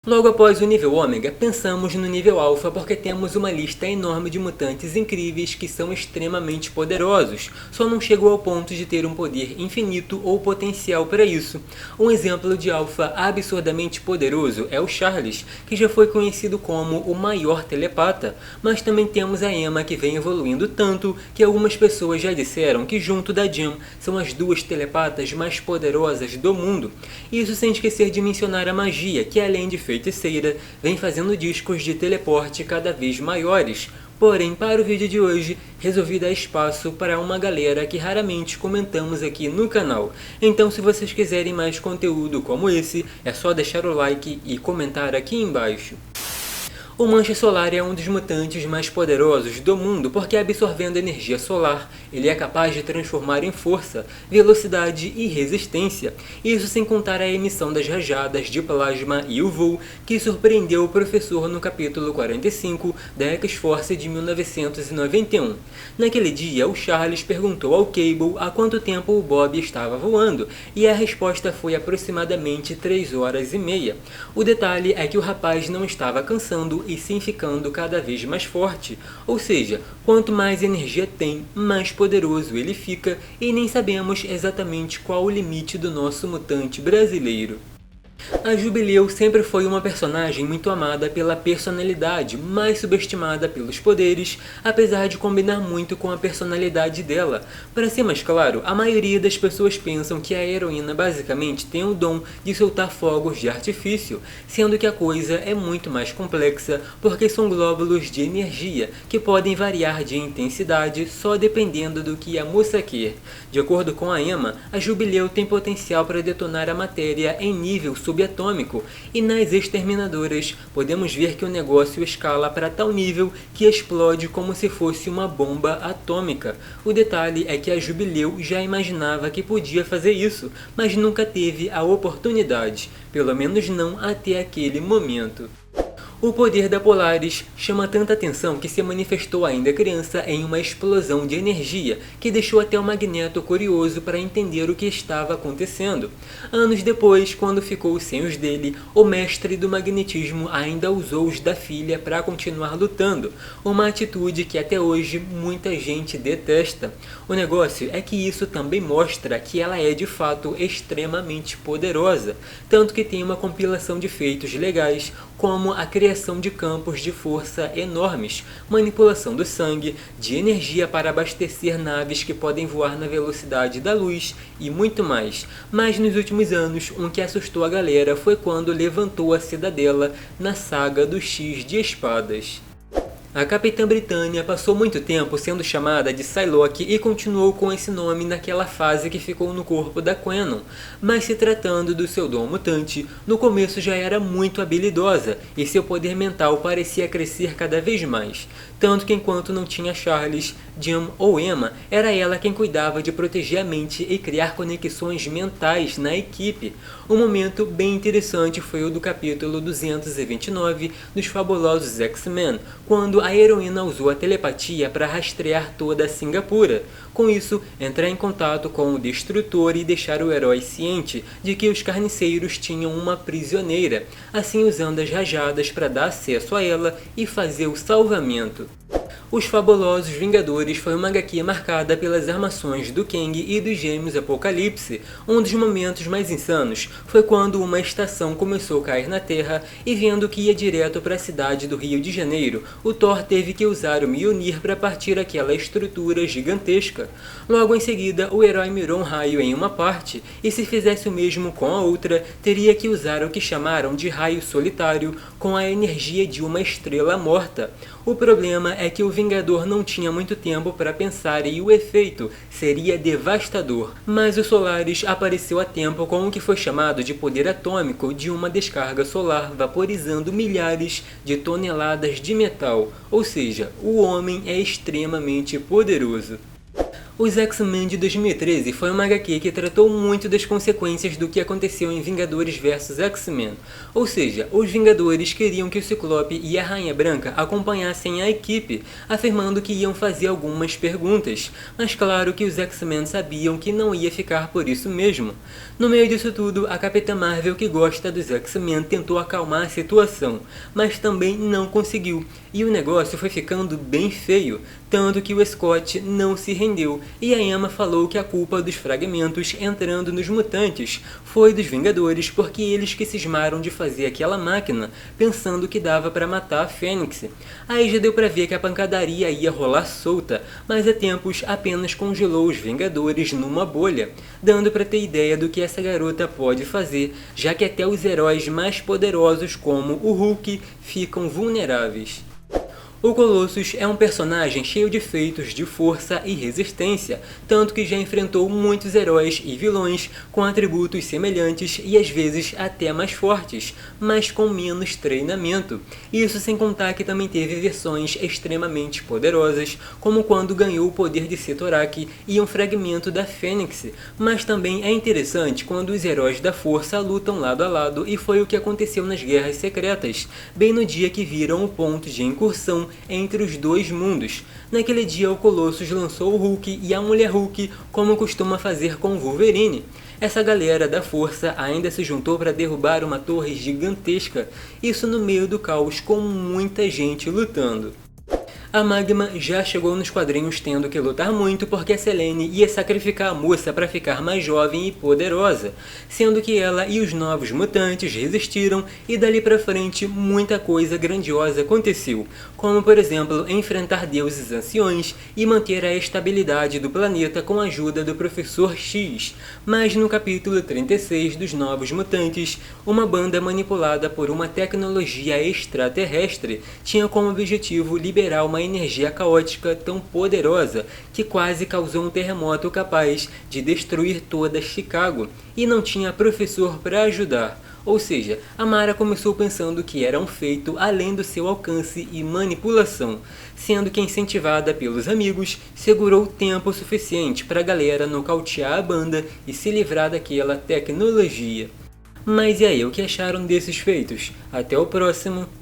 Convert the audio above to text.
Logo após o nível Ômega, pensamos no nível Alpha porque temos uma lista enorme de mutantes incríveis que são extremamente poderosos, só não chegou ao ponto de ter um poder infinito ou potencial para isso. Um exemplo de Alpha absurdamente poderoso é o Charles, que já foi conhecido como o maior telepata, mas também temos a Emma, que vem evoluindo tanto que algumas pessoas já disseram que junto da Jam são as duas telepatas mais poderosas do mundo. Isso sem esquecer de mencionar a magia, que além de feiticeira, vem fazendo discos de teleporte cada vez maiores. Porém, para o vídeo de hoje, resolvi dar espaço para uma galera que raramente comentamos aqui no canal. Então, se vocês quiserem mais conteúdo como esse, é só deixar o like e comentar aqui embaixo. O Mancha Solar é um dos mutantes mais poderosos do mundo porque, absorvendo energia solar, ele é capaz de transformar em força, velocidade e resistência. Isso sem contar a emissão das rajadas de plasma e o voo que surpreendeu o professor no capítulo 45 da X-Force de 1991. Naquele dia, o Charles perguntou ao Cable há quanto tempo o Bob estava voando, e a resposta foi aproximadamente 3 horas e meia. O detalhe é que o rapaz não estava cansando e sim ficando cada vez mais forte, ou seja, quanto mais energia tem, mais poderoso ele fica, e nem sabemos exatamente qual o limite do nosso mutante brasileiro. A Jubileu sempre foi uma personagem muito amada pela personalidade, mas subestimada pelos poderes, apesar de combinar muito com a personalidade dela. Para ser mais claro, a maioria das pessoas pensam que a heroína basicamente tem o dom de soltar fogos de artifício, sendo que a coisa é muito mais complexa, porque são glóbulos de energia, que podem variar de intensidade só dependendo do que a moça quer. De acordo com a Emma, a Jubileu tem potencial para detonar a matéria em nível subatômico, e nas exterminadoras podemos ver que o negócio escala para tal nível que explode como se fosse uma bomba atômica. O detalhe é que a Jubileu já imaginava que podia fazer isso, mas nunca teve a oportunidade, pelo menos não até aquele momento. O poder da Polaris chama tanta atenção que se manifestou ainda criança em uma explosão de energia, que deixou até o Magneto curioso para entender o que estava acontecendo. Anos depois, quando ficou sem os dele, o mestre do magnetismo ainda usou os da filha para continuar lutando, uma atitude que até hoje muita gente detesta. O negócio é que isso também mostra que ela é de fato extremamente poderosa, tanto que tem uma compilação de feitos legais, como a criação de campos de força enormes, manipulação do sangue, de energia para abastecer naves que podem voar na velocidade da luz e muito mais. Mas nos últimos anos, um que assustou a galera foi quando levantou a cidadela na saga do X de Espadas. A Capitã Britânia passou muito tempo sendo chamada de Psylocke e continuou com esse nome naquela fase que ficou no corpo da Quenon, mas se tratando do seu dom mutante, no começo já era muito habilidosa e seu poder mental parecia crescer cada vez mais, tanto que enquanto não tinha Charles, Jam ou Emma, era ela quem cuidava de proteger a mente e criar conexões mentais na equipe. Um momento bem interessante foi o do capítulo 229 dos Fabulosos X-Men, quando a heroína usou a telepatia para rastrear toda a Singapura. Com isso, entrar em contato com o Destrutor e deixar o herói ciente de que os carniceiros tinham uma prisioneira, assim usando as rajadas para dar acesso a ela e fazer o salvamento. Os Fabulosos Vingadores foi uma HQ marcada pelas armações do Kang e dos Gêmeos Apocalipse. Um dos momentos mais insanos foi quando uma estação começou a cair na Terra e, vendo que ia direto para a cidade do Rio de Janeiro, o Thor teve que usar o Mjolnir para partir aquela estrutura gigantesca. Logo em seguida, o herói mirou um raio em uma parte e, se fizesse o mesmo com a outra, teria que usar o que chamaram de raio solitário com a energia de uma estrela morta. O problema é que o Vingador não tinha muito tempo para pensar e o efeito seria devastador, mas o Solaris apareceu a tempo com o que foi chamado de poder atômico de uma descarga solar vaporizando milhares de toneladas de metal, ou seja, o homem é extremamente poderoso. Os X-Men de 2013 foi uma HQ que tratou muito das consequências do que aconteceu em Vingadores vs X-Men. Ou seja, os Vingadores queriam que o Ciclope e a Rainha Branca acompanhassem a equipe, afirmando que iam fazer algumas perguntas, mas claro que os X-Men sabiam que não ia ficar por isso mesmo. No meio disso tudo, a Capitã Marvel, que gosta dos X-Men, tentou acalmar a situação, mas também não conseguiu, e o negócio foi ficando bem feio, tanto que o Scott não se rendeu, e a Emma falou que a culpa dos fragmentos entrando nos mutantes foi dos Vingadores, porque eles que cismaram de fazer aquela máquina, pensando que dava para matar a Fênix. Aí já deu para ver que a pancadaria ia rolar solta, mas a Tempos apenas congelou os Vingadores numa bolha, dando para ter ideia do que essa garota pode fazer, já que até os heróis mais poderosos como o Hulk ficam vulneráveis. O Colossus é um personagem cheio de feitos de força e resistência, tanto que já enfrentou muitos heróis e vilões com atributos semelhantes e às vezes até mais fortes, mas com menos treinamento. Isso sem contar que também teve versões extremamente poderosas, como quando ganhou o poder de Setorak e um fragmento da Fênix, mas também é interessante quando os heróis da força lutam lado a lado, e foi o que aconteceu nas Guerras Secretas, bem no dia que viram o ponto de incursão entre os dois mundos. Naquele dia o Colossus lançou o Hulk e a Mulher Hulk, como costuma fazer com o Wolverine. Essa galera da força ainda se juntou para derrubar uma torre gigantesca, isso no meio do caos com muita gente lutando. A Magma já chegou nos quadrinhos tendo que lutar muito porque a Selene ia sacrificar a moça para ficar mais jovem e poderosa, sendo que ela e os novos mutantes resistiram e dali pra frente muita coisa grandiosa aconteceu, como por exemplo enfrentar deuses anciões e manter a estabilidade do planeta com a ajuda do Professor X. Mas no capítulo 36 dos Novos Mutantes, uma banda manipulada por uma tecnologia extraterrestre tinha como objetivo liberar uma energia caótica tão poderosa que quase causou um terremoto capaz de destruir toda Chicago, e não tinha professor para ajudar. Ou seja, a Mara começou pensando que era um feito além do seu alcance e manipulação, sendo que incentivada pelos amigos, segurou tempo suficiente para a galera nocautear a banda e se livrar daquela tecnologia. Mas e aí, o que acharam desses feitos? Até o próximo!